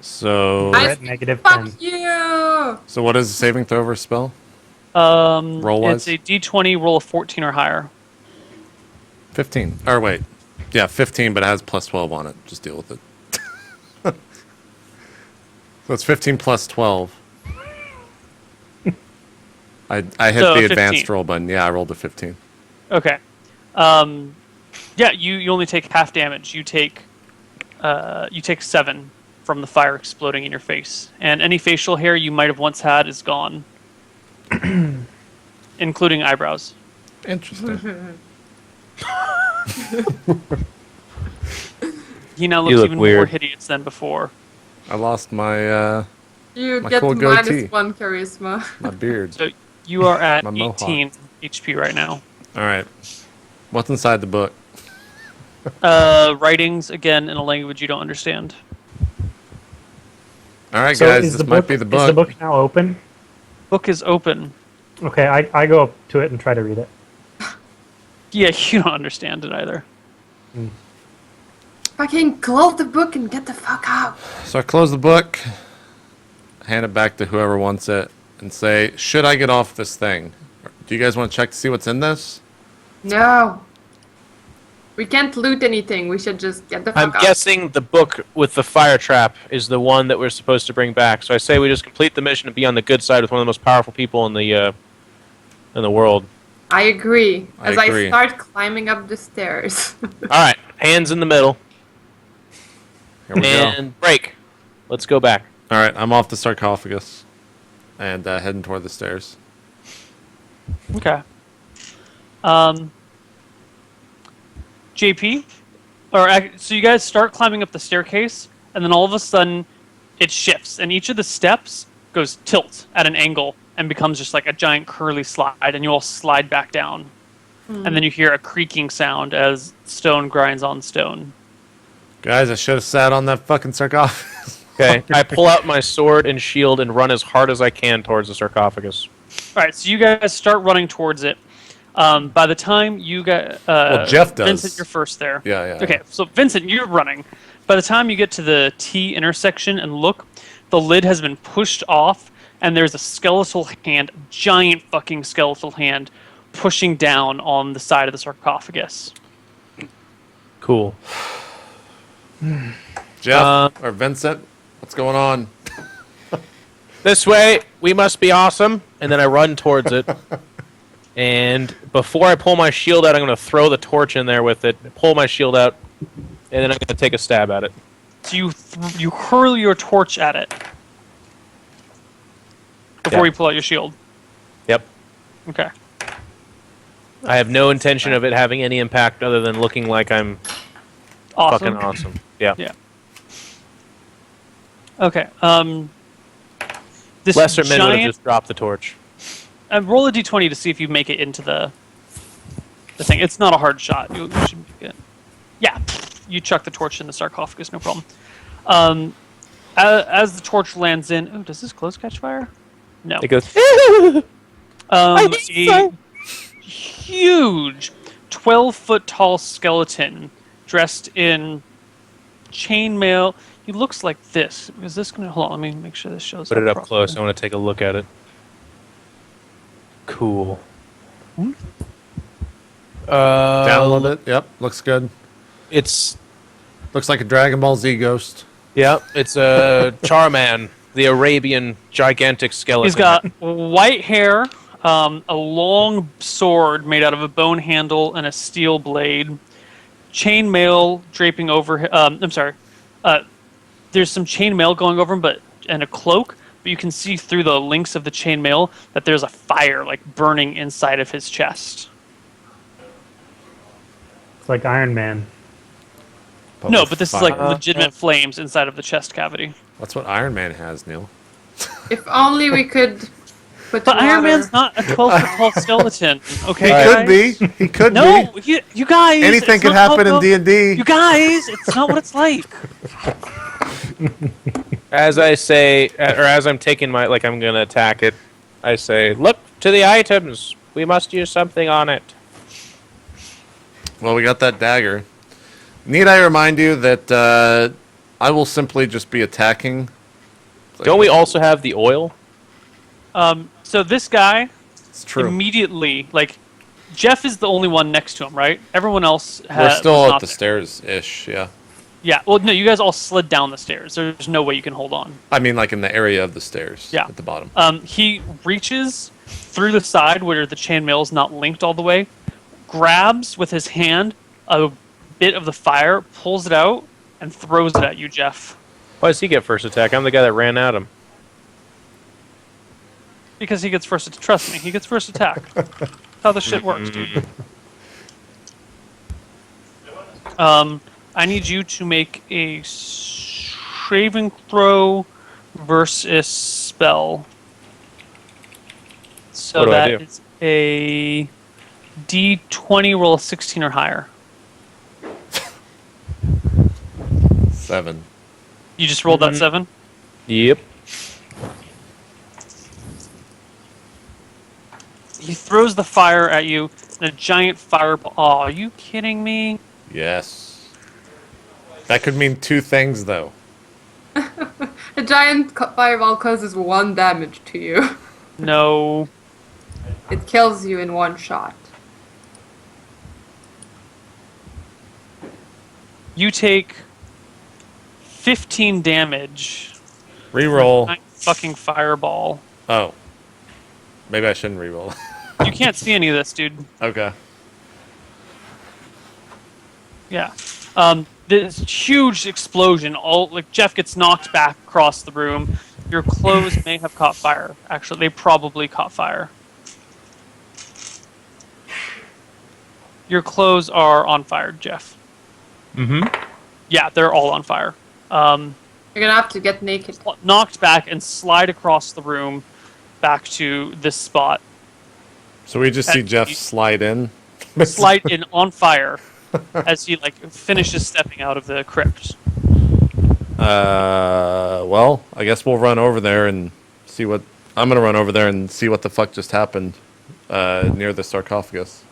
So I at negative fuck 10. you! so what is the saving throw for a spell? Roll-wise? It's a D20, roll a 14 or higher. 15. Or wait. Yeah, 15, but it has plus 12 on it. Just deal with it. So it's 15 plus 12. I hit So, the 15. advanced roll button. Yeah, I rolled a 15. Okay. Yeah, you only take half damage. You take 7 from the fire exploding in your face, and any facial hair you might have once had is gone, including eyebrows. Interesting. He now You looks look even more weird. hideous than before. I lost my You My get cool goatee. -1 charisma. my beard. So you are at My mohawk. 18 HP right now. All right. What's inside the book? Writings again in a language you don't understand. All right, So guys, is this the might book, be the Is book. the book now open? Book is open. Okay, I go up to it and try to read it. Yeah, you don't understand it either. Fucking close the book and get the fuck out. So I close the book, hand it back to whoever wants it, and say, should I get off this thing? Do you guys want to check to see what's in this? No. We can't loot anything. We should just get the fuck I'm out. guessing the book with the fire trap is the one that we're supposed to bring back. So I say we just complete the mission and be on the good side with one of the most powerful people in the world. I agree. I As agree. I start climbing up the stairs. All right, hands in the middle Here we go. and break. Let's go back. All right, I'm off the sarcophagus and heading toward the stairs. Okay. JP, so you guys start climbing up the staircase, and then all of a sudden, it shifts, and each of the steps goes tilt at an angle and becomes just like a giant curly slide, and you all slide back down, and then you hear a creaking sound as stone grinds on stone. Guys, I should have sat on that fucking sarcophagus. Okay, I pull out my sword and shield and run as hard as I can towards the sarcophagus. All right, so you guys start running towards it. By the time you get, Well, Jeff does. Vincent, you're first there. Yeah. Okay, so Vincent, you're running. By the time you get to the T intersection and look, the lid has been pushed off, and there's a skeletal hand, giant fucking skeletal hand, pushing down on the side of the sarcophagus. Cool. Jeff or Vincent, what's going on? This way, we must be awesome. And then I run towards it. And before I pull my shield out, I'm going to throw the torch in there with it, pull my shield out, and then I'm going to take a stab at it. So you hurl your torch at it before Yeah. you pull out your shield. Yep. Okay. I have no intention of it having any impact other than looking like I'm Awesome. fucking awesome. Yeah. Yeah. Okay. This Lesser men would have giant. just dropped the torch. Roll a d20 to see if you make it into the thing. It's not a hard shot. You should make it. Yeah, you chuck the torch in the sarcophagus, no problem. As the torch lands in, oh, does this close catch fire? No. It goes. A huge 12-foot tall skeleton dressed in chainmail. He looks like this. Is this gonna hold on? Let me make sure this shows. Put it up properly. close. I want to take a look at it. Cool. Down a little bit. Yep, looks good. It's Looks like a Dragon Ball Z ghost. it's a Charman, the Arabian gigantic skeleton. He's got white hair, a long sword made out of a bone handle and a steel blade, chainmail draping over him. I'm sorry. There's some chainmail going over him, and a cloak. But you can see through the links of the chainmail that there's a fire like burning inside of his chest. It's like Iron Man. No, but this is like Fire. legitimate flames inside of the chest cavity. That's what Iron Man has, Neil. If only we could put But water. Iron Man's not a 12-foot tall skeleton. Okay, He guys? could be. He could No, be. you guys. Anything it's could not happen in how- D&D. You guys, it's not what it's like. As I say, or as I'm taking I'm going to attack it, I say, look to the items. We must use something on it. Well, we got that dagger. Need I remind you that I will simply just be attacking. Like, Don't we also have the oil? So this guy It's true. immediately, like, Jeff is the only one next to him, right? Everyone else We're still was at not the there. stairs-ish, yeah. Yeah, well, no, you guys all slid down the stairs. There's no way you can hold on. I mean, like in the area of the stairs. Yeah. At the bottom. He reaches through the side where the chainmail is not linked all the way, grabs with his hand a bit of the fire, pulls it out, and throws it at you, Jeff. Why does he get first attack? I'm the guy that ran at him. Because he gets first. Trust me, he gets first attack. That's how the shit works, dude. I need you to make a saving throw versus spell. So What do I that do? is a D20, roll a 16 or higher. 7. You just rolled that 7? Yep. He throws the fire at you, and a giant fireball. Oh, are you kidding me? Yes. That could mean 2 things, though. A giant fireball causes 1 damage to you. No. It kills you in 1 shot. You take 15 damage. Reroll. Giant fucking fireball. Oh. Maybe I shouldn't reroll. You can't see any of this, dude. Okay. Yeah. This huge explosion. All like Jeff gets knocked back across the room. Your clothes may have caught fire. Actually, they probably caught fire. Your clothes are on fire, Jeff. Mm-hmm. Yeah, they're all on fire. You're gonna have to get naked. Knocked back and slide across the room back to this spot. So we just see And Jeff you- slide in. Slide in on fire as he like finishes stepping out of the crypt. Well, I guess we'll run over there and see what... I'm gonna run over there and see what the fuck just happened near the sarcophagus.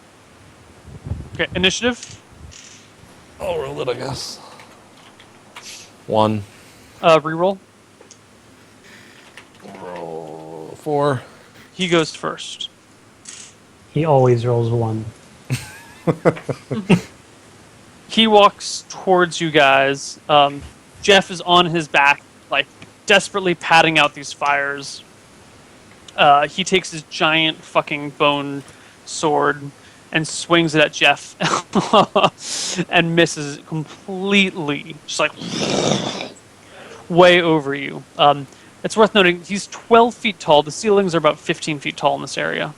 Okay, initiative. I'll roll it, I guess. 1. Reroll. Roll 4. He goes first. He always rolls 1. He walks towards you guys. Jeff is on his back, like desperately patting out these fires. He takes his giant fucking bone sword and swings it at Jeff and misses completely, just like way over you. It's worth noting he's 12 feet tall. The ceilings are about 15 feet tall in this area.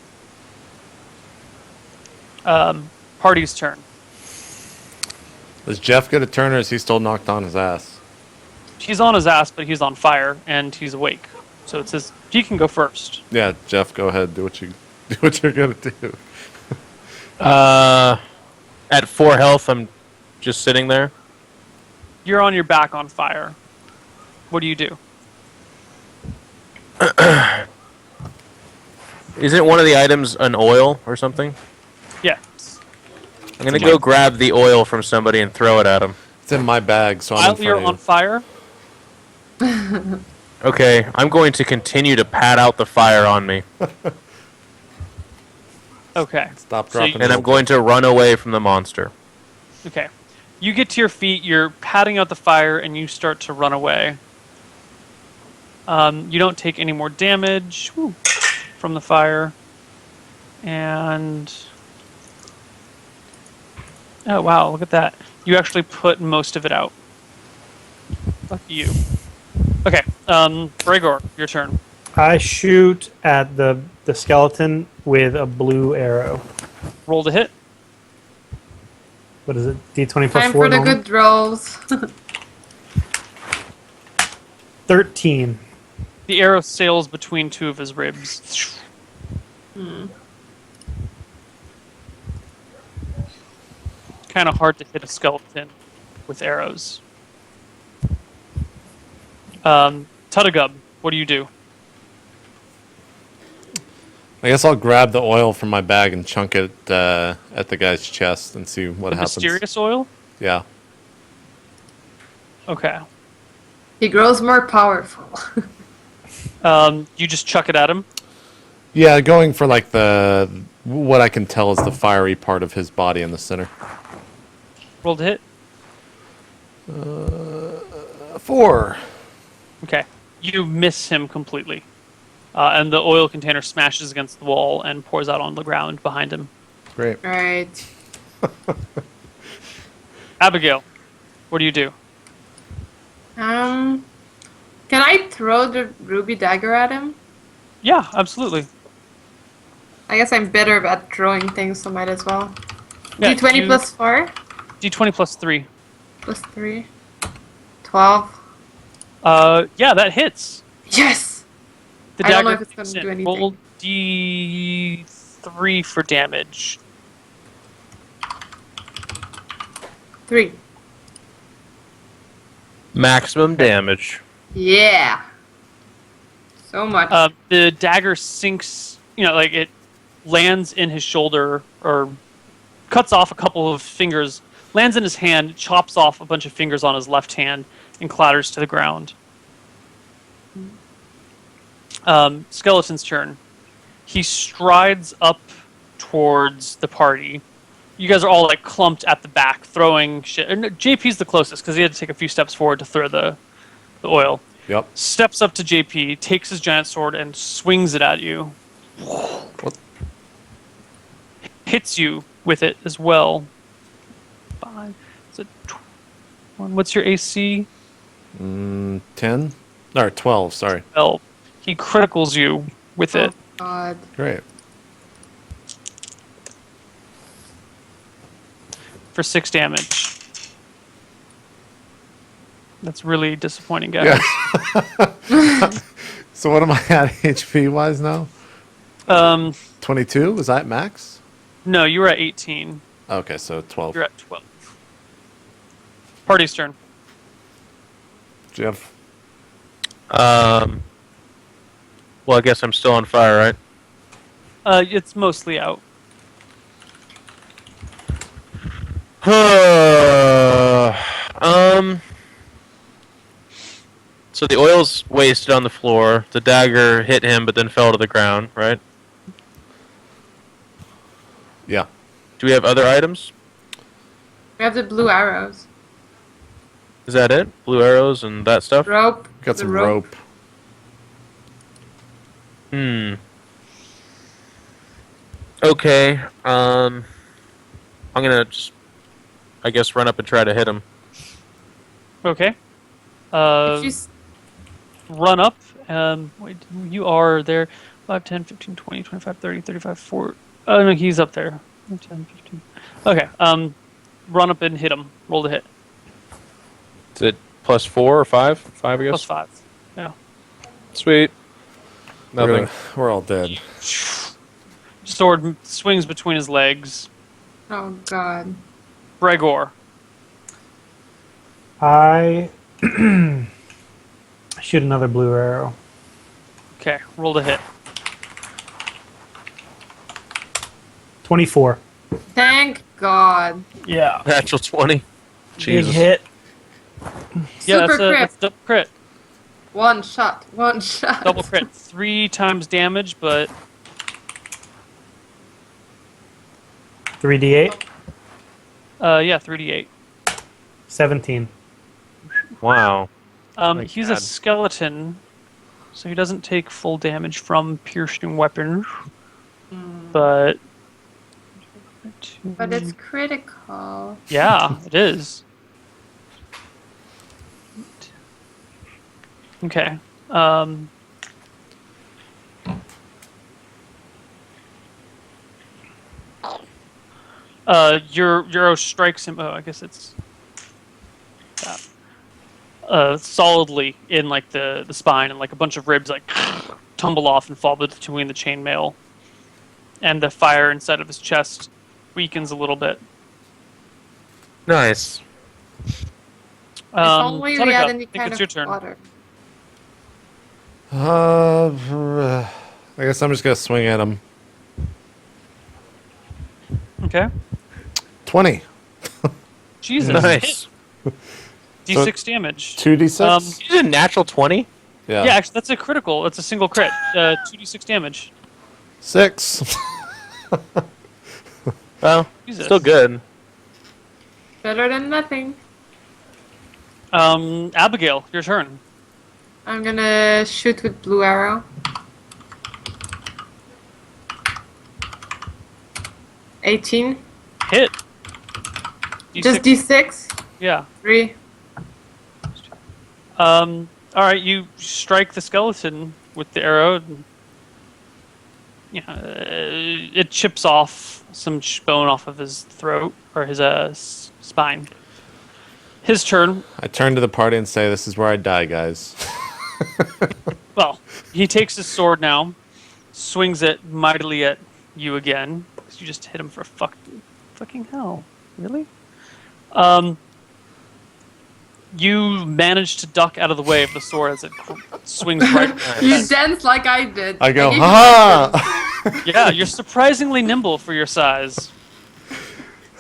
Party's turn. Does Jeff get a turn or is he still knocked on his ass? He's on his ass, but he's on fire and he's awake. So it's his. He can go first. Yeah, Jeff, go ahead. Do what you're gonna do. At 4 health, I'm just sitting there. You're on your back on fire. What do you do? Isn't one of the items an oil or something? Yes. I'm gonna go grab the oil from somebody and throw it at him. It's in my bag, so I'm in While front you're of on you. fire, Okay, I'm going to continue to pat out the fire on me, okay. Stop, So drop, you- and and I'm roll. going to run away from the monster. Okay. You get to your feet, you're patting out the fire, and you start to run away. You don't take any more damage from the fire. And... oh, wow, look at that. You actually put most of it out. Fuck you. Okay, Gregor, your turn. I shoot at the skeleton with a blue arrow. Roll to hit. What is it? D20 plus Time 4 for the normal? good rolls. 13. The arrow sails between 2 of his ribs. Kind of hard to hit a skeleton with arrows. Tutagub, what do you do? I guess I'll grab the oil from my bag and chunk it at the guy's chest and see what The happens. mysterious oil? Yeah. Okay. He grows more powerful. You just chuck it at him. Yeah, going for like what I can tell is the fiery part of his body in the center. Roll to hit. 4. Okay. You miss him completely. And the oil container smashes against the wall and pours out on the ground behind him. Great. Right. Abigail, what do you do? Can I throw the ruby dagger at him? Yeah, absolutely. I guess I'm better at throwing things, so might as well. Yeah, D20 plus 4? D20 plus 3. Plus 3. 12. Yeah, that hits. Yes! The I don't know dagger if it's gonna hits in. do anything. Roll D3 for damage. 3. Maximum damage. Yeah! So much. The dagger sinks, like it lands in his shoulder or cuts off a couple of fingers, lands in his hand, chops off a bunch of fingers on his left hand, and clatters to the ground. Skeleton's turn. He strides up towards the party. You guys are all like clumped at the back, throwing shit. And JP's the closest because he had to take a few steps forward to throw the oil. Yep. Steps up to JP, takes his giant sword, and swings it at you. What? Hits you with it as well. 5. Is it 1? What's your AC? 10? Or 12, sorry. 12. He criticals you with it. God. Great. For 6 damage. That's really disappointing, guys. Yeah. So what am I at HP wise now? 22? Was that max? No, you were at 18. Okay, so 12. You're at 12. Party's turn. Jeff. Well, I guess I'm still on fire, right? It's mostly out. So the oil's wasted on the floor. The dagger hit him, but then fell to the ground, right? Yeah. Do we have other items? We have the blue arrows. Is that it? Blue arrows and that stuff? Rope. Got the some rope. Okay. I'm gonna just, I guess, run up and try to hit him. Okay. If you Run up. Wait, you are there. 5, 10, 15, 20, 25, 30, 35, 40. Oh, no, he's up there. 10, 15. Okay. Run up and hit him. Roll to hit. Is it plus 4 or 5? 5, I guess. Plus 5. Yeah. Sweet. Nothing. We're all dead. Sword swings between his legs. Oh, God. Bregor. I shoot another blue arrow. Okay, roll to hit. 24. Thank God. Yeah. Natural 20. Big Jesus. hit. Yeah, Super crit. that's double crit. One shot. One shot. Double crit. 3 times damage, but 3d8. yeah, 3d8. 17. Wow. My He's God. a skeleton, so he doesn't take full damage from piercing weapons. But But it's critical. yeah, it is. Okay. Your arrow strikes him. Oh, I guess it's solidly in like the spine, and like a bunch of ribs like tumble off and fall between the chainmail, and the fire inside of his chest weakens a little bit. Nice. If only we had Tonica, any I think kind it's your of turn. water. I guess I'm just gonna swing at him. Okay. 20. Jesus. Nice. D6 damage. 2d6? You did a natural 20? Yeah. Yeah, actually, that's a critical. It's a single crit. 2d6 damage. 6. Well, Jesus. still good. Better than nothing. Abigail, your turn. I'm gonna shoot with blue arrow. 18. Hit. Just D6. Yeah. 3. All right, you strike the skeleton with the arrow. And, it chips off some bone off of his throat or his spine. His turn. I turn to the party and say, this is where I die, guys. Well, he takes his sword now, swings it mightily at you again. 'Cause you just hit him for fucking hell. Really? You manage to duck out of the way of the sword as it swings right. You dance like I did. I go, gave you ha! Yeah, you're surprisingly nimble for your size.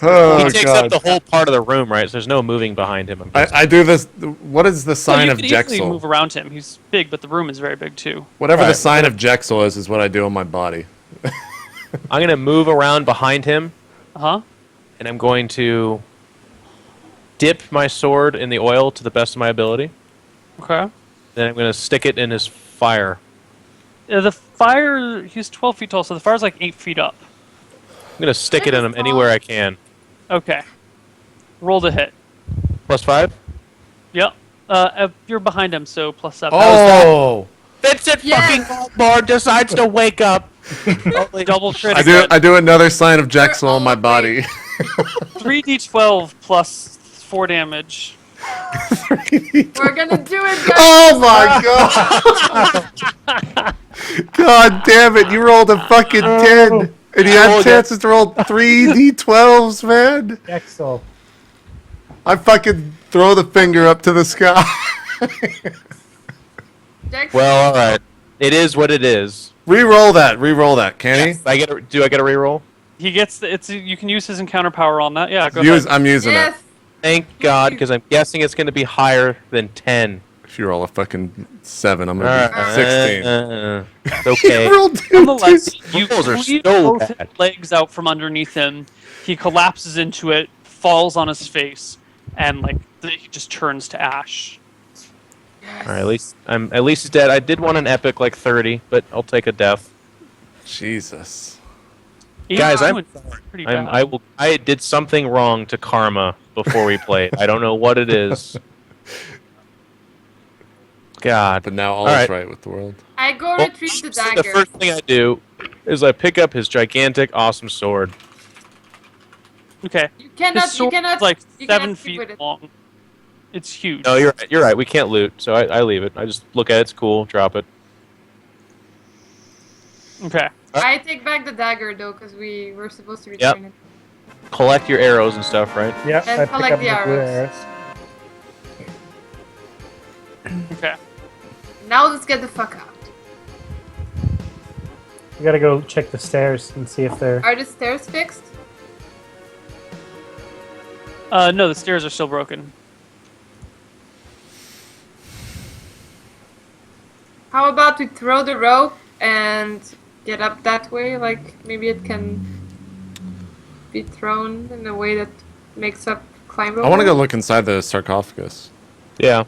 Oh, He takes God. up the whole part of the room, right? So there's no moving behind him. I'm guessing. I do this. What is the sign you of could easily move Jexel? around him. He's big, but the room is very big too. Whatever the Alright. sign of Jexel is what I do on my body. I'm going to move around behind him, Uh-huh. and I'm going to dip my sword in the oil to the best of my ability. Okay. Then I'm going to stick it in his fire. The fire, he's 12 feet tall, so the fire's like 8 feet up. I'm going to stick it in him anywhere I can. Okay. Roll to hit. +5? Yep. You're behind him, so +7. Oh! Vincent Yes. fucking Goldmore decides to wake up. Double crit. I do another sign of Jexel on my body. 3d12 plus 4 damage. We're gonna do it, guys. Oh my god! God damn it! You rolled a fucking 10, and you had chances to roll 3d12s, man. Excel. I fucking throw the finger up to the sky. Jackson, Well, all right. It is what it is. Reroll that, can he? Do I get a reroll? He gets you can use his encounter power on that. Yeah, go Use, ahead. I'm using yes. it. Thank God, because I'm guessing it's going to be higher than 10. If you roll a fucking 7, I'm gonna be 16. It's okay. You rolled two, Nonetheless, two. you Rolls are squeeze so both bad. his legs out from underneath him. He collapses into it, falls on his face, and he just turns to ash. All right, at least he's dead. I did want an epic 30, but I'll take a death. Jesus. Guys, I'm pretty bad. I did something wrong to Karma before we played. I don't know what it is. God. But now all All is right. right with the world. I go Well, retrieve the so dagger. the first thing I do is I pick up his gigantic, awesome sword. Okay. You cannot. His sword You cannot. is like you 7 cannot keep with feet it. long. It's huge. No, you're right. We can't loot, so I leave it. I just look at it. It's cool. Drop it. Okay. I take back the dagger though, because we were supposed to Yep. return it. Collect your arrows and stuff, right? Yep, And I pick collect up the the blue arrows. arrows. Okay. Now let's get the fuck out. We gotta go check the stairs and see if they're. Are the stairs fixed? No, the stairs are still broken. How about we throw the rope and get up that way? Like maybe it can be thrown in a way that makes up climb over. I want to go look inside the sarcophagus. Yeah.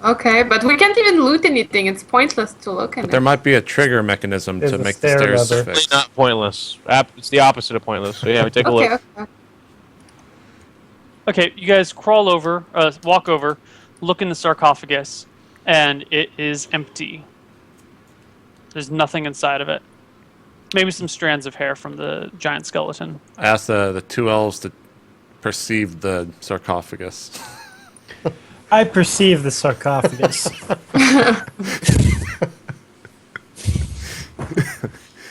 Okay, but we can't even loot anything. It's pointless to look in But there it. might be a trigger mechanism There's to a make the stair stairs lever. It's fixed. not pointless. It's the opposite of pointless. So yeah, we take a Okay, look. okay. Okay, you guys crawl over, walk over, look in the sarcophagus, and it is empty. There's nothing inside of it. Maybe some strands of hair from the giant skeleton. I asked the two elves to perceive the sarcophagus. I perceive the sarcophagus.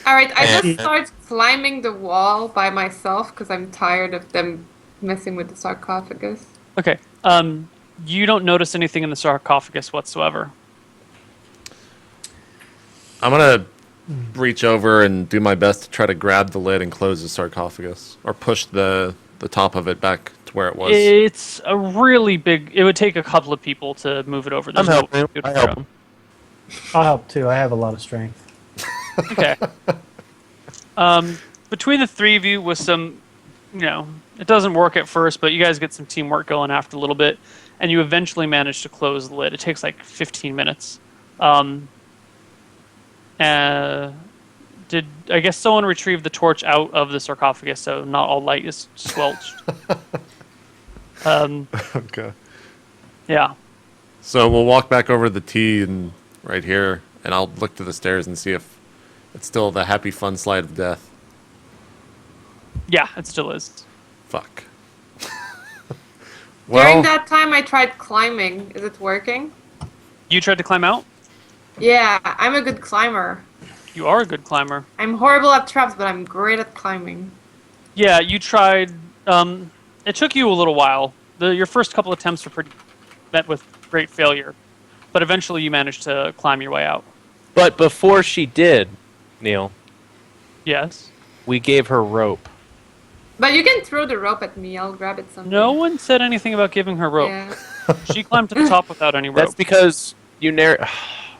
Alright, I And- just start climbing the wall by myself because I'm tired of them messing with the sarcophagus. Okay, you don't notice anything in the sarcophagus whatsoever. I'm gonna reach over and do my best to try to grab the lid and close the sarcophagus, or push the top of it back to where it was? It's a really big. It would take a couple of people to move it over. I'm There's no helping. way to do it I on help your him. I'll help too. I have a lot of strength. Okay. Between the three of you, with some, it doesn't work at first, but you guys get some teamwork going after a little bit, and you eventually manage to close the lid. It takes like 15 minutes. Did I guess someone retrieved the torch out of the sarcophagus, so not all light is squelched? Okay. Yeah. So we'll walk back over to the T and right here, and I'll look to the stairs and see if it's still the happy fun slide of death. Yeah, it still is. Fuck. During that time, I tried climbing. Is it working? You tried to climb out? Yeah, I'm a good climber. You are a good climber. I'm horrible at traps, but I'm great at climbing. Yeah, you tried. It took you a little while. Your first couple attempts were met with great failure, but eventually you managed to climb your way out. But before she did, Neil, Yes. we gave her rope. But you can throw the rope at me. I'll grab it someday. No one said anything about giving her rope. Yeah. She climbed to the top without any rope. That's because you All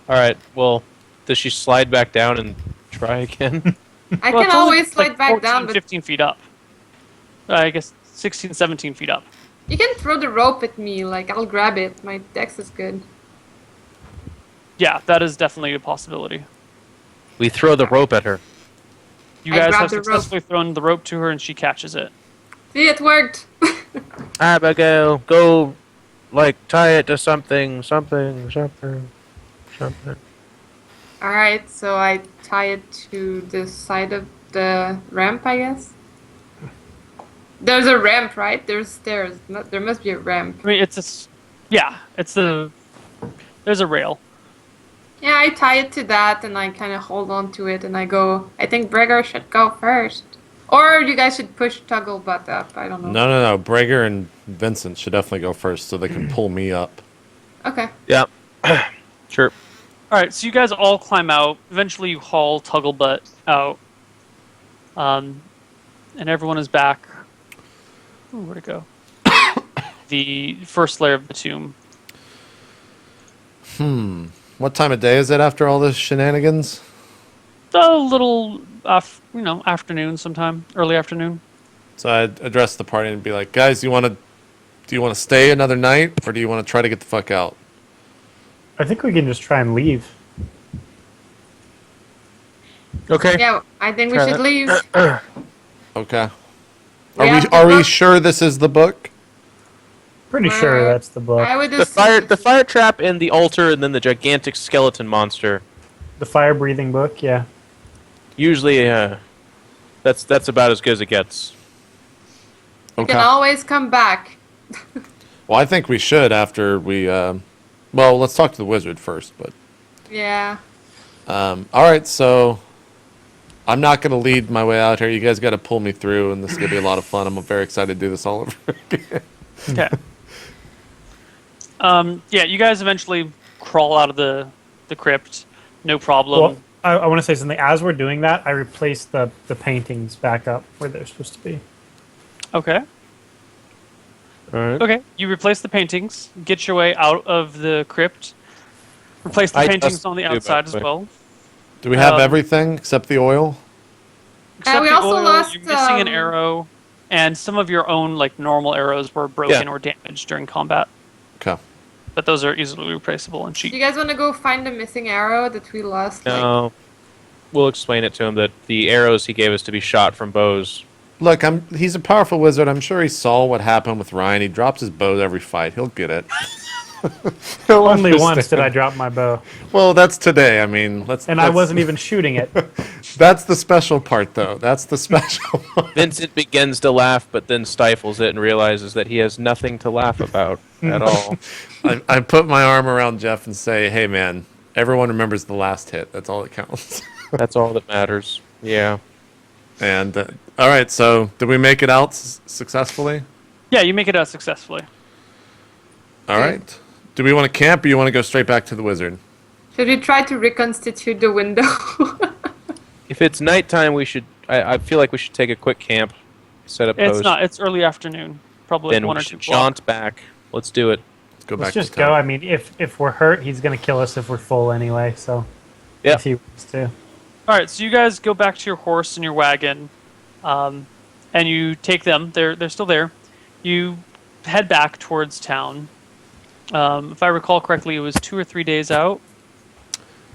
right. Well, does she slide back down and try again? I Well, can it's only always slide like back 14, down, but 15 feet up. I guess 16, 17 feet up. you can throw the rope at me. Like, I'll grab it. My dex is good. Yeah, that is definitely a possibility. We throw the rope at her. You I guys grabbed have the rope. successfully thrown the rope to her, and she catches it. See, it worked. Abigail, go, tie it to something. Alright, so I tie it to the side of the ramp, I guess. There's a ramp, right? There's stairs. There must be a ramp. I mean, there's a rail. Yeah, I tie it to that and I kind of hold on to it and I go, I think Brigger should go first. Or you guys should push Tugglebutt up. I don't know. No. Brager and Vincent should definitely go first so they can pull me up. Okay. Yeah. Sure. All right, so you guys all climb out. Eventually, you haul Tugglebutt out, and everyone is back. Ooh, where'd it go? The first layer of the tomb. What time of day is it after all this shenanigans? A little, afternoon sometime, early afternoon. So I'd address the party and be like, guys, do you want to stay another night, or do you want to try to get the fuck out? I think we can just try and leave. Okay. Yeah, I think we should leave. Okay. We have the Are we book. sure this is the book? Pretty sure that's the book. I would The assume fire trap and the altar, and then the gigantic skeleton monster. The fire-breathing book, yeah. Usually, that's about as good as it gets. we Okay. can always come back. Well, I think we should after we. Well, let's talk to the wizard first. But Yeah. all right, so I'm not gonna lead my way out here. You guys got to pull me through, and this is gonna be a lot of fun. I'm very excited to do this all over again. Okay. Yeah, you guys eventually crawl out of the crypt. No problem. Well, I want to say something. As we're doing that, I replaced the paintings back up where they're supposed to be. Okay. All right. Okay. You replace the paintings, get your way out of the crypt, replace the I paintings just on the do, by outside the as way. well. Do we have Um, everything except the oil? Except we the also oil, lost, you're missing an um, arrow, and some of your own normal arrows were broken Yeah. or damaged during combat. Okay. But those are easily replaceable and Do you cheap. guys want to go find the missing arrow that we lost? No. We'll explain it to him that the arrows he gave us to be shot from bows. Look, he's a powerful wizard. I'm sure he saw what happened with Ryan. He drops his bow every fight. He'll get it. He'll Only once understand. did I drop my bow. Well, that's today. I mean, And I wasn't even shooting it. That's the special part, though. That's the special part. Vincent begins to laugh, but then stifles it and realizes that he has nothing to laugh about at all. I put my arm around Jeff and say, hey, man, everyone remembers the last hit. That's all that counts. That's all that matters. Yeah. And, all right, so did we make it out successfully? Yeah, you make it out successfully. All right. Do we want to camp or you want to go straight back to the wizard? Should we try to reconstitute the window? If it's nighttime, we should. I feel like we should take a quick camp, set up It's post. not. It's early afternoon. probably Then one we or should two blocks. jaunt back. Let's do it. Let's go back Let's just to town. go. I mean, if we're hurt, he's gonna kill us if we're full anyway. So Yep. if he wants to. All right, so you guys go back to your horse and your wagon, and you take them. They're still there. You head back towards town. If I recall correctly, it was 2 or 3 days out.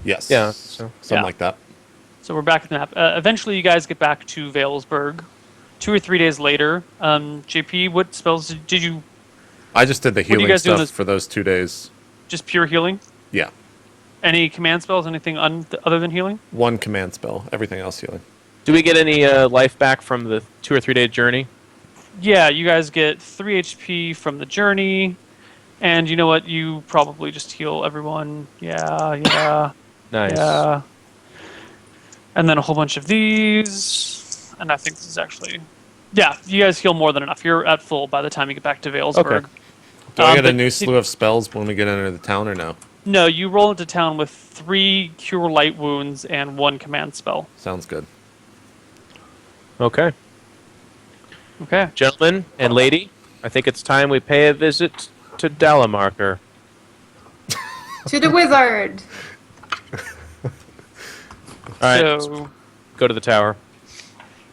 Yes. Yeah, so- Something Yeah. like that. So we're back at the map. Eventually, you guys get back to Valesburg. 2 or 3 days later, JP, what spells did you? I just did the do you healing guys do in stuff this- for those 2 days. Just pure healing? Yeah. Any command spells? Anything other than healing? 1 command spell. Everything else healing. Do we get any life back from the 2 or 3 day journey? Yeah, you guys get 3 HP from the journey, and you know what? You probably just heal everyone. Yeah. Nice. Yeah. And then a whole bunch of these. And I think this is actually... Yeah, you guys heal more than enough. You're at full by the time you get back to Valesburg. Okay. Do I get a but new slew of spells when we get into the town or no? No, you roll into town with 3 Cure Light Wounds and 1 command spell. Sounds good. Okay. Okay. Gentlemen and lady, I think it's time we pay a visit to Dalamarker. To the wizard. All right, let's So go to the tower.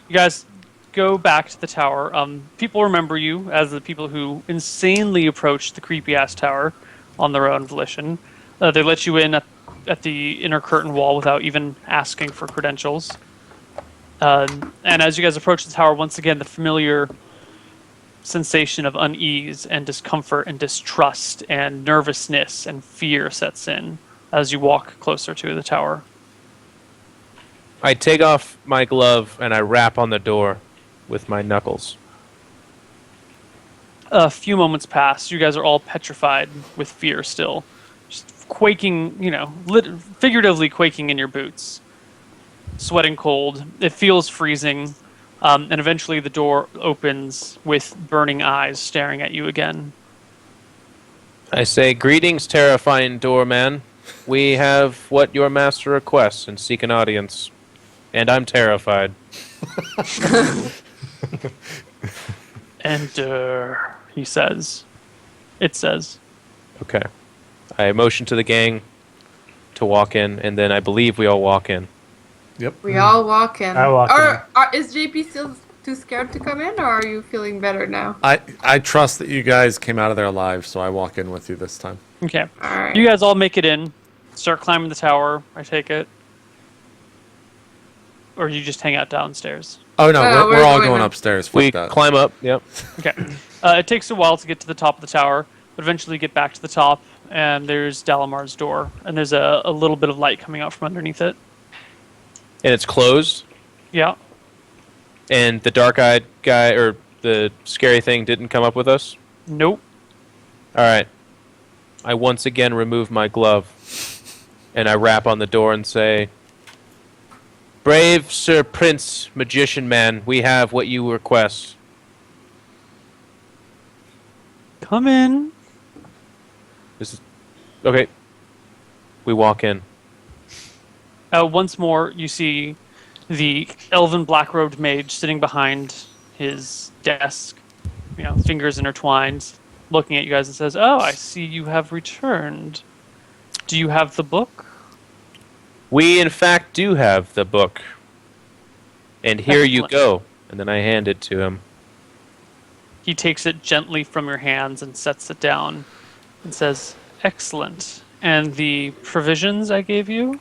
you guys go back to the tower. People remember you as the people who insanely approached the creepy-ass tower on their own volition. They let you in at the inner curtain wall without even asking for credentials. And as you guys approach the tower, once again, the familiar sensation of unease and discomfort and distrust and nervousness and fear sets in as you walk closer to the tower. I take off my glove and I rap on the door with my knuckles. A few moments pass. You guys are all petrified with fear still. Just quaking, figuratively quaking in your boots. Sweating cold. It feels freezing. And eventually the door opens with burning eyes staring at you again. I say, greetings, terrifying doorman. We have what your master requests and seek an audience. And I'm terrified. Enter, he says. It says. Okay. I motion to the gang to walk in, and then I believe we all walk in. Yep. We all walk in. I walk Is JP still too scared to come in, or are you feeling better now? I trust that you guys came out of there alive, so I walk in with you this time. Okay. Alright. You guys all make it in. Start climbing the tower, I take it. Or you just hang out downstairs. Oh no, No, we're we're all going going up. upstairs. Fuck We that. climb up, yep. Okay. It takes a while to get to the top of the tower, but eventually you get back to the top, and there's Dalamar's door, and there's a little bit of light coming out from underneath it. And it's closed, Yeah. and the dark-eyed guy, or the scary thing, didn't come up with us? Nope. Alright. I once again remove my glove, and I rap on the door and say, Brave Sir Prince Magician Man, we have what you request. Come in. This is... Okay. We walk in. Once more, you see the elven black-robed mage sitting behind his desk, fingers intertwined, looking at you guys and says, "Oh, I see you have returned. Do you have the book?" We, in fact, do have the book. And here you Excellent. go. And then I hand it to him. He takes it gently from your hands and sets it down and says, "Excellent. And the provisions I gave you?"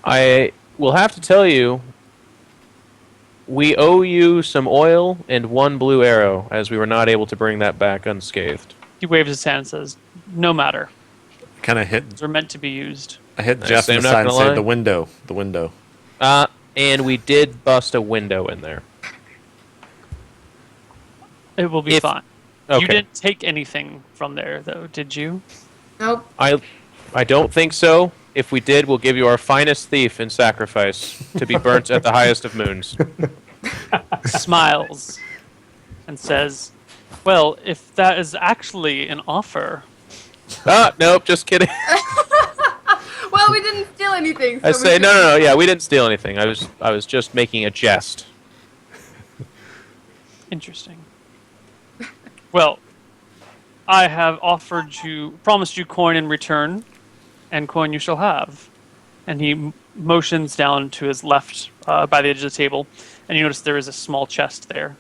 I will have to tell you, we owe you some oil and 1 blue arrow, as we were not able to bring that back unscathed. He waves his hand and says, "No matter. Kind of hit. They're meant to be used." I hit Nice. Jeff in I'm the not side and gonna say lie. the window. The window. And we did bust a window in there. It will be If- fine. Okay. You didn't take anything from there, though, did you? Nope. I don't think so. If we did, we'll give you our finest thief in sacrifice to be burnt at the highest of moons. Smiles and says, "Well, if that is actually an offer." Nope, just kidding. Well, we didn't steal anything. So I we say, should- no, yeah, we didn't steal anything. I was just making a jest. Interesting. Well, I have promised you coin in return, and coin you shall have. And he motions down to his left by the edge of the table, and you notice there is a small chest there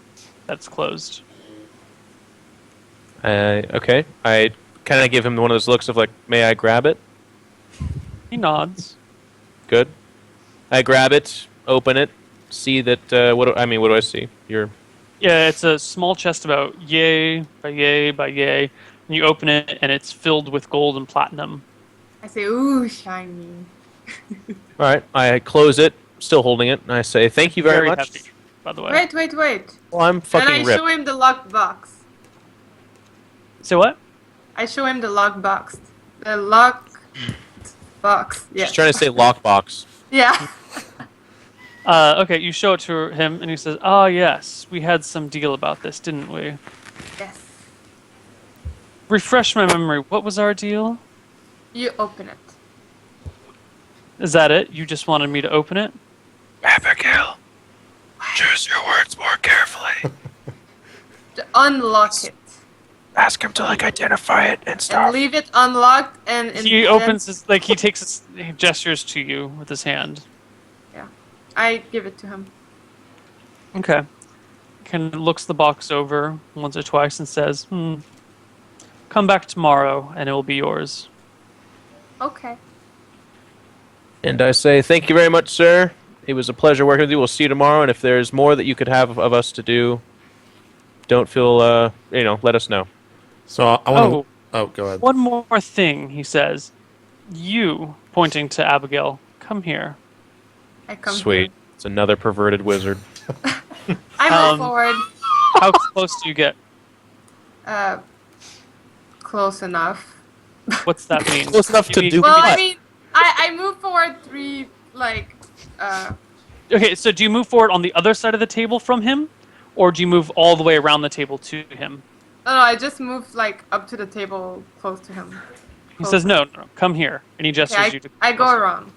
that's closed. Okay. I kind of give him one of those looks of like, may I grab it? He nods. Good. I grab it, open it, see that. What do I see? Yeah, it's a small chest about yay by yay by yay. And you open it, and it's filled with gold and platinum. I say, ooh, shiny. All right. I close it, still holding it, and I say, thank you very much. Heavy, by the way. Wait. Well, I'm fucking And I ripped. show him the locked box. So what? I show him the locked box. The locked box. Yeah. Just trying to say lockbox. Yeah. Okay, you show it to him, and he says, "Ah, yes, we had some deal about this, didn't we? Yes. Refresh my memory. What was our deal? You open it. Is that it? You just wanted me to open it? Abigail, choose your words more carefully. To unlock it. Ask him to identify it and And stuff. leave it unlocked and... He opens his, he gestures to you with his hand. Yeah. I give it to him. Okay. Kind of looks the box over once or twice and says, come back tomorrow and it will be yours. Okay. And I say, thank you very much, sir. It was a pleasure working with you. We'll see you tomorrow. And if there's more that you could have of us to do, don't feel, let us know. So I want to... Oh, go ahead. One more thing, he says. You, pointing to Abigail, come here. I come Sweet. here. It's another perverted wizard. I move forward. How close do you get? Close enough. What's that mean? Close enough to do Well, what? I mean, I move forward 3, Okay, so do you move forward on the other side of the table from him? Or do you move all the way around the table to him? No, I just move, up to the table close to him. He says, no, come here. And he gestures Okay, you to... I go around.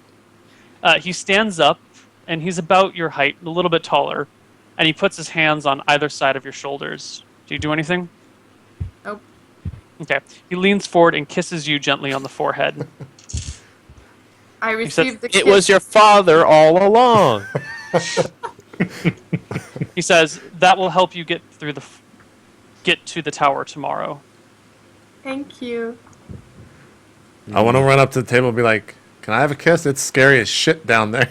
He stands up, and he's about your height, a little bit taller, and he puts his hands on either side of your shoulders. Do you do anything? Nope. Okay. He leans forward and kisses you gently on the forehead. I says, received the kiss. It was your father all along. He says, that will help you get to the tower tomorrow. Thank you. I want to run up to the table and be like, can I have a kiss? It's scary as shit down there.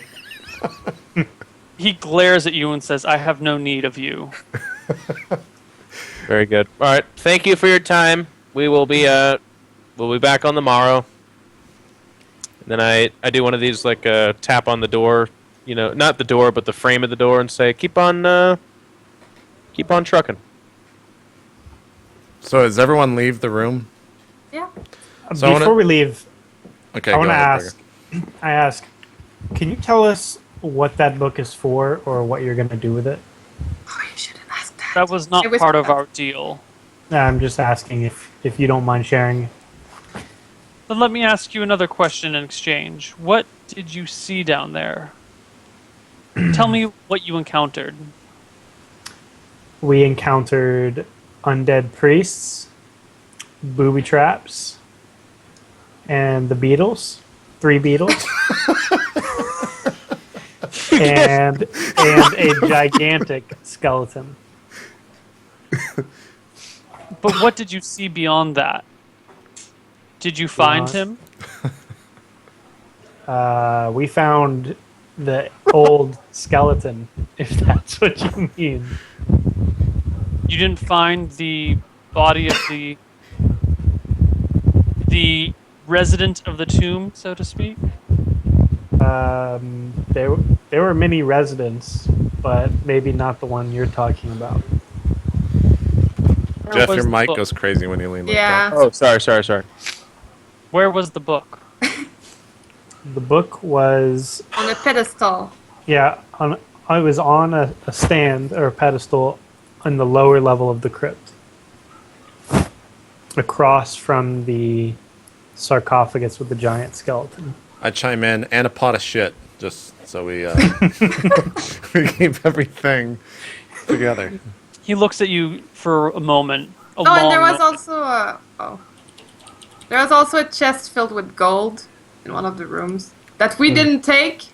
He glares at you and says, I have no need of you. Very good. All right. Thank you for your time. We will be we'll be back on the morrow. And then I do one of these tap on the door, not the door but the frame of the door, and say keep on trucking. So does everyone leave the room? Yeah. So Before we leave, Okay, I want go to ahead, ask. I ask, can you tell us what that book is for, or what you're going to do with it? Oh, you shouldn't ask that. That was not It was part of that. our deal. I'm just asking if you don't mind sharing. Then let me ask you another question in exchange. What did you see down there? Tell me what you encountered. We encountered undead priests, booby traps, and the beetles. 3 beetles. and a gigantic skeleton. But what did you see beyond that? Did you find him? We found the old skeleton, if that's what you mean. You didn't find the body of the resident of the tomb, so to speak? There were many residents, but maybe not the one you're talking about. Where Jeff, was your the mic book? goes crazy when you lean like Yeah. that. Oh, sorry. Where was the book? The book was, On a pedestal. yeah, I was on a stand or a pedestal on the lower level of the crypt, across from the sarcophagus with the giant skeleton. I chime in, and a pot of shit, just so we we keep everything together. He looks at you for a moment, Oh, and there was long- also there was also a chest filled with gold in one of the rooms that we didn't take.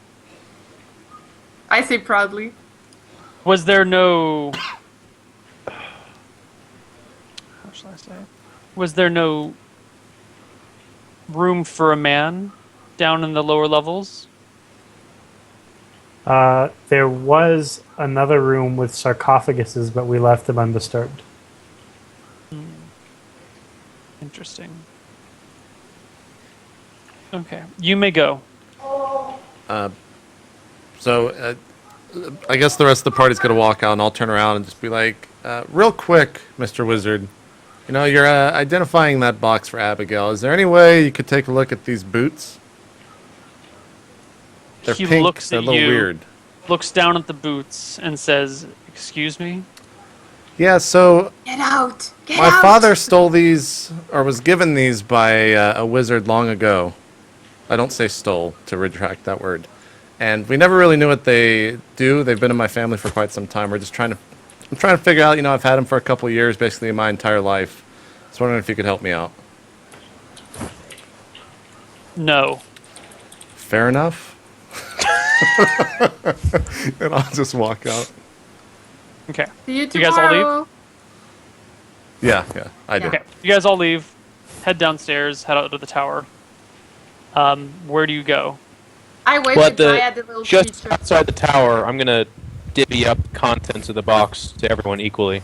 I say proudly. Was there no? How shall I say? Was there no room for a man down in the lower levels? There was another room with sarcophaguses, but we left them undisturbed. Interesting. Okay, you may go. So, I guess the rest of the party's gonna walk out, and I'll turn around and just be like, real quick, Mr. Wizard. You know, you're identifying that box for Abigail. Is there any way you could take a look at these boots? They're He pink. looks They're a at little you. weird. Looks down at the boots and says, "Excuse me." Yeah, so Get out! Get my out! father stole these, or was given these by a wizard long ago. I don't say stole, to retract that word. And we never really knew what they do. They've been in my family for quite some time. I'm trying to figure out, you know, I've had them for a couple of years, basically my entire life. Just wondering if you could help me out. No. Fair enough. And I'll just walk out. Okay. See you You guys all leave? tomorrow. Yeah, I do. Okay. You guys all leave. Head downstairs. Head out to the tower. Where do you go? I wave But goodbye at the little just creature. outside the tower, I'm gonna divvy up contents of the box to everyone equally.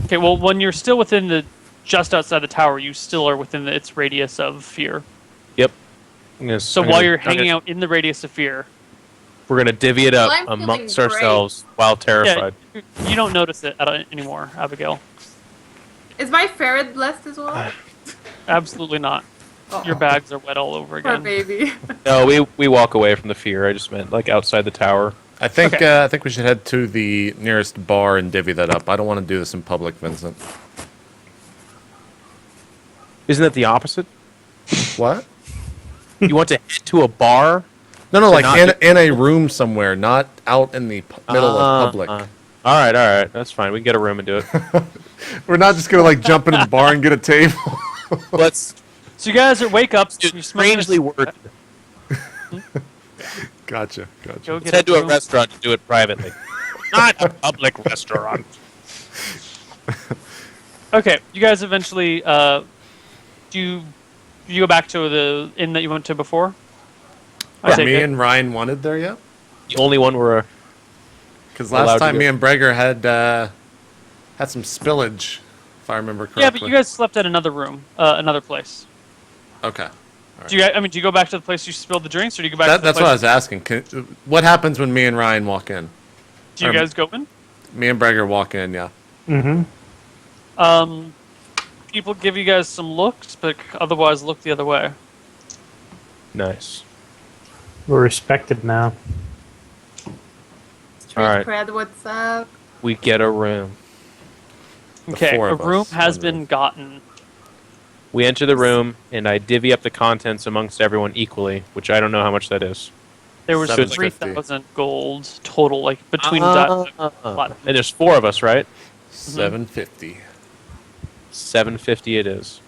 Okay. Well, when you're still within the just outside the tower, you still are within its radius of fear. Yep. So while you're hanging out in the radius of fear, we're gonna divvy it up Well, I'm amongst feeling great. ourselves while terrified. yeah, you don't notice it anymore, Abigail. Is my ferret blessed as well? Absolutely not. Your bags are wet all over Poor again. baby. No, we walk away from the fear. I just meant like outside the tower. I think Okay. I think we should head to the nearest bar and divvy that up. I don't want to do this in public, Vincent. Isn't that the opposite? What? You want to head to a bar? No, like not- in a room somewhere, not out in the middle of public. All right, that's fine. We can get a room and do it. We're not just gonna like jump into the bar and get a table. Let's So you guys wake up. You smell strangely worded. Gotcha. Go Let's get head to a room. restaurant and do it privately. Not a public restaurant. Okay, you guys eventually do you go back to the inn that you went to before? I Are take me it. and Ryan wanted there yet? The only one we're Because Allowed last to time go. me and Breger had some spillage, if I remember correctly. Yeah, but you guys slept at another room, another place. Okay. Do you? Do you go back to the place you spilled the drinks, or do you go back to the That's place? what I was asking. What happens when me and Ryan walk in? Do you guys go in? Me and Breger walk in, yeah. Mm-hmm. People give you guys some looks, but otherwise look the other way. nice. We're respected now. Street Alright. cred, what's up? We get a room. Okay, four a of us, room has one been room. gotten. We enter the room, and I divvy up the contents amongst everyone equally, which I don't know how much that is. There was 750. 3,000 gold total, like between And there's 4 of us, right? 750. 750 it is.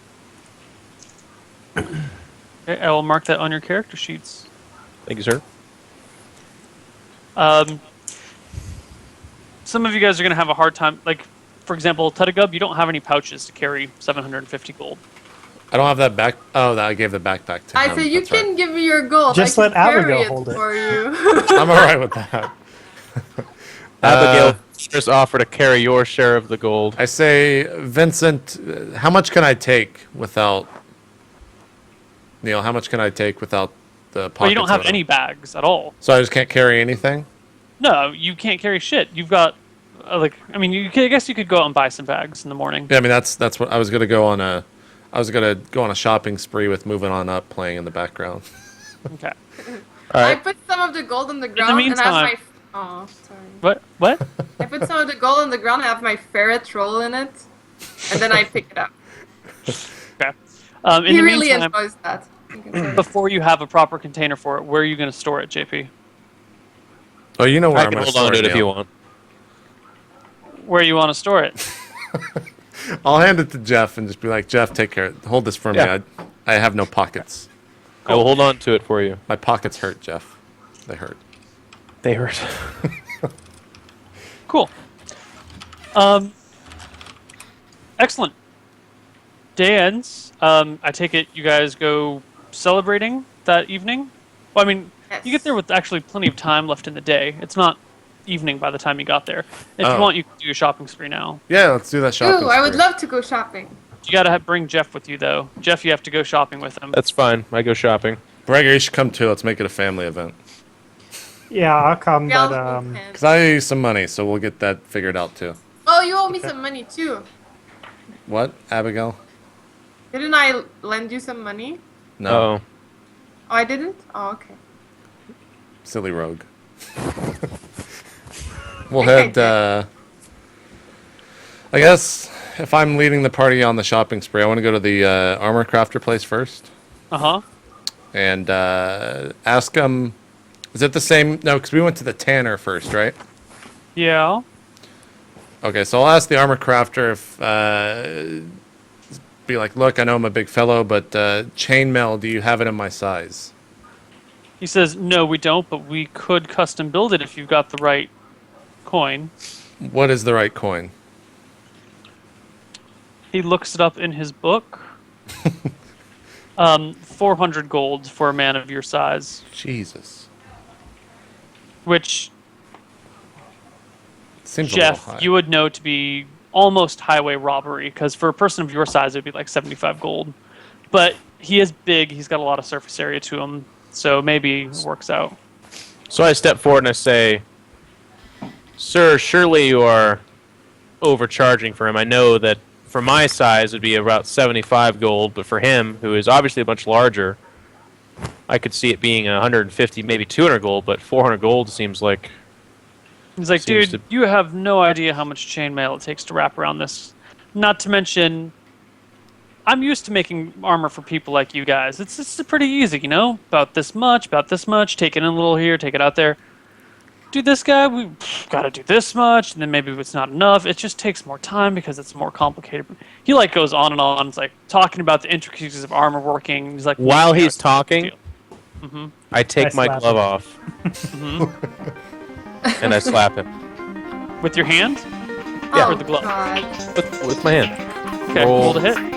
Okay, I will mark that on your character sheets. Thank you, sir. Some of you guys are going to have a hard time. Like, for example, Tutagub, you don't have any pouches to carry 750 gold. I don't have that back. Oh, I gave the backpack to him. I say you That's right. can give me your gold. Just I can let Abigail carry it hold it. for you. I'm alright with that. Abigail, just offer to carry your share of the gold. I say, Vincent, how much can I take without... Neil, how much can I take without the pockets? Well, you don't have open? any bags at all. So I just can't carry anything? No, you can't carry shit. You've got, I mean, I guess you could go out and buy some bags in the morning. Yeah, I mean, that's what I was going to go on a... I was going to go on a shopping spree with Moving On Up playing in the background. Okay. All I right. put some of the gold on the ground and I meantime- have my... Oh, sorry. What? I put some of the gold on the ground and I have my ferret roll in it. And then I pick it up. Okay. In He the really meantime, enjoys that. You can say. before you have a proper container for it, where are you going to store it, JP? Oh, you know where I I'm can going to hold on store to it if Neil. you want. Where you want to store it? I'll hand it to Jeff and just be like, Jeff, take care. Hold this for Yeah. me. I have no pockets. I will hold on to it for you. My pockets hurt, Jeff. They hurt. They hurt. Cool. Excellent. Day ends. I take it you guys go celebrating that evening? Well, I mean, you get there with actually plenty of time left in the day. It's not evening by the time you got there. If you want, you can do a shopping spree now. Yeah, let's do that shopping. Ooh, I would spree. love to go shopping. You gotta bring Jeff with you, though. Jeff, you have to go shopping with him. That's fine. I go shopping. Gregor, you should come too. Let's make it a family event. Yeah, I'll come, Yeah, but I'll hold hands. Because I owe you some money, so we'll get that figured out too. Oh, you owe me some money too. What, Abigail? Didn't I lend you some money? No. Oh. Oh, I didn't? Oh, okay. Silly rogue. We'll Okay, head, I guess if I'm leading the party on the shopping spree, I want to go to the armor crafter place first Uh-huh. and ask them, is it the same? No, because we went to the tanner first, right? Yeah. Okay, so I'll ask the armor crafter if, be like, look, I know I'm a big fellow, but chainmail, do you have it in my size? He says, no, we don't, but we could custom build it if you've got the right coin. What is the right coin? He looks it up in his book. 400 gold for a man of your size, Jesus. which, Seems a little Jeff, high. you would know to be almost highway robbery, because for a person of your size, it would be like 75 gold. But he is big, he's got a lot of surface area to him, so maybe it works out. So I step forward and I say, Sir, surely you are overcharging for him. I know that for my size it would be about 75 gold, but for him, who is obviously much larger, I could see it being 150, maybe 200 gold, but 400 gold seems like... He's like, Seems dude, to- you have no idea how much chainmail it takes to wrap around this. Not to mention, I'm used to making armor for people like you guys. It's pretty easy, you know? About this much, take it in a little here, take it out there. Do this guy, we gotta do this much, and then maybe it's not enough. It just takes more time because it's more complicated. He like goes on and on. It's like talking about the intricacies of armor working. He's like, While making he's out- talking, I take I my slap glove him. off. And I slap him. with your hand Oh, or the glove. God. With my hand. Okay, Roll. roll to hit.